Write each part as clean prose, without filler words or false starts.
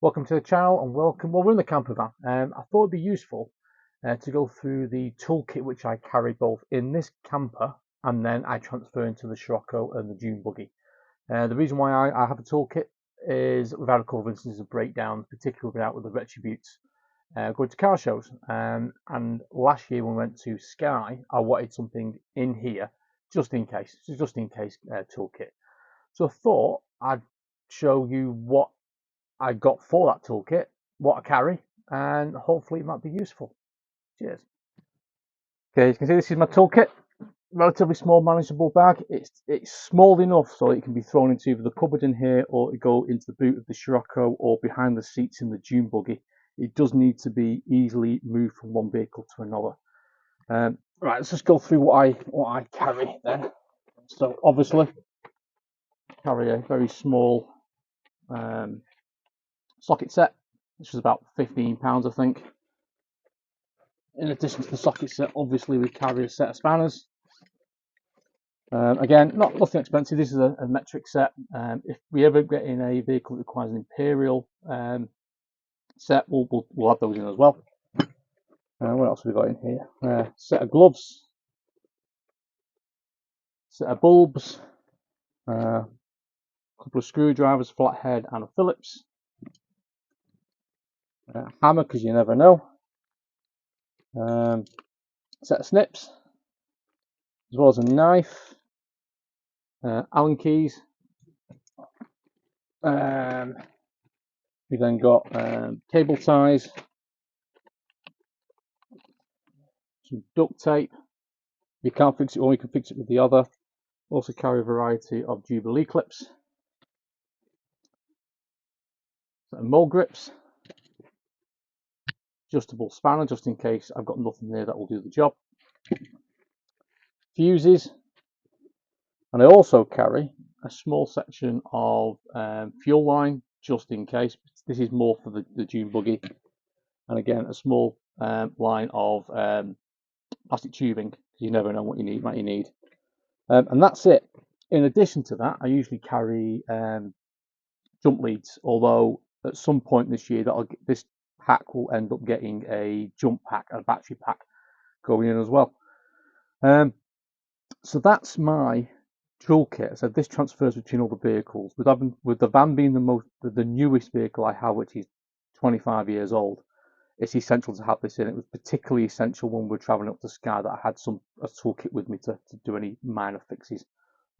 Welcome to the channel and welcome. Well, we're in the camper van. I thought it'd be useful to go through the toolkit which I carry both in this camper and then I transfer into the Scirocco and the dune buggy. The reason why I have a toolkit is we've had a couple of instances of breakdowns, particularly out with the retributes going to car shows. And last year when we went to Skye, I wanted something in here just in case. So just in case toolkit. So I thought I'd show you what I got for that toolkit, what I carry, and hopefully it might be useful. Cheers. Okay, you can see this is my toolkit. Relatively small, manageable bag. It's small enough so it can be thrown into either the cupboard in here or it go into the boot of the Scirocco or behind the seats in the dune buggy. It does need to be easily moved from one vehicle to another. Right, let's just go through what I carry then. So obviously, carry a very small socket set, which is about £15, I think. In addition to the socket set, obviously we carry a set of spanners. Again, nothing expensive. This is a metric set. If we ever get in a vehicle that requires an imperial set, we'll add those in as well. What else have we got in here? Set of gloves, set of bulbs, a couple of screwdrivers, flathead, and a Phillips. Hammer, because you never know. Set of snips, as well as a knife. Allen keys. We've then got cable ties, some duct tape. You can't fix it one, you can fix it with the other. Also carry a variety of Jubilee clips, some mole grips, adjustable spanner just in case I've got nothing there that will do the job, fuses, and I also carry a small section of fuel line just in case. This is more for the dune buggy, and again a small line of plastic tubing. You never know what you need, and that's it. In addition to that, I usually carry jump leads, although at some point this year this pack will end up getting a jump pack, a battery pack going in as well. So that's my toolkit. So this transfers between all the vehicles. With the van being the newest vehicle I have, which is 25 years old, it's essential to have this in. It was particularly essential when we were traveling up to Skye that I had a toolkit with me to do any minor fixes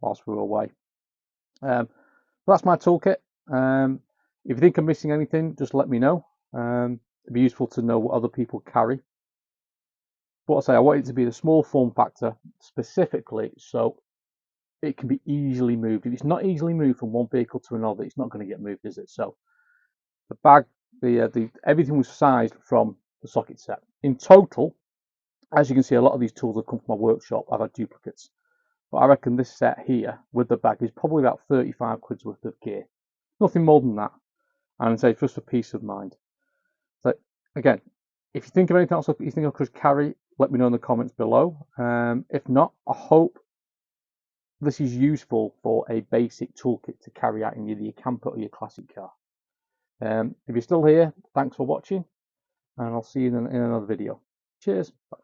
whilst we were away. That's my toolkit. If you think I'm missing anything, just let me know. It'd be useful to know what other people carry. But I want it to be the small form factor specifically so it can be easily moved. If it's not easily moved from one vehicle to another, it's not going to get moved, is it? So the bag, everything was sized from the socket set. In total, as you can see, a lot of these tools have come from my workshop. I've had duplicates. But I reckon this set here with the bag is probably about 35 quid's worth of gear. Nothing more than that. And say just for peace of mind. So again, if you think of anything else you think I could carry, let me know in the comments below. If not, I hope this is useful for a basic toolkit to carry out in either your camper or your classic car. If you're still here, thanks for watching, and I'll see you in another video. Cheers. Bye.